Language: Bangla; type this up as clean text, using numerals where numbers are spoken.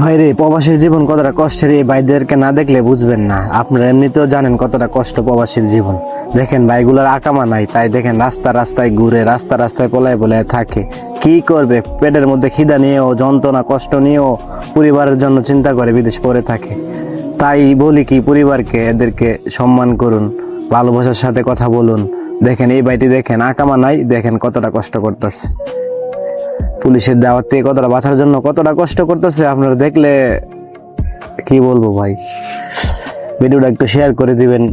ভাই রে, প্রবাসীর জীবন কতটা কষ্টের এই ভাইদেরকে না দেখলে বুঝবেন না। আপনারা এমনিতেও জানেন কতটা কষ্ট প্রবাসীর জীবন। দেখেন ভাইগুলোর আকামা নাই, তাই দেখেন রাস্তা রাস্তায় ঘুরে, রাস্তা রাস্তায় পলায় পলায় থাকে। কি করবে, পেটের মধ্যে খিদা নিয়েও, যন্ত্রণা কষ্ট নিয়েও পরিবারের জন্য চিন্তা করে বিদেশ পড়ে থাকে। তাই বলি কি, পরিবারকে এদেরকে সম্মান করুন, ভালোবাসার সাথে কথা বলুন। দেখেন এই ভাইটি, দেখেন আকামা নাই, দেখেন কতটা কষ্ট করতেছে, পুলিশের দাওয়াত থেকে কতটা বাঁচার জন্য কতটা কষ্ট করতেছে। আপনারা দেখলে কি বলবো ভাই। ভিডিওটা একটু শেয়ার করে দিবেন।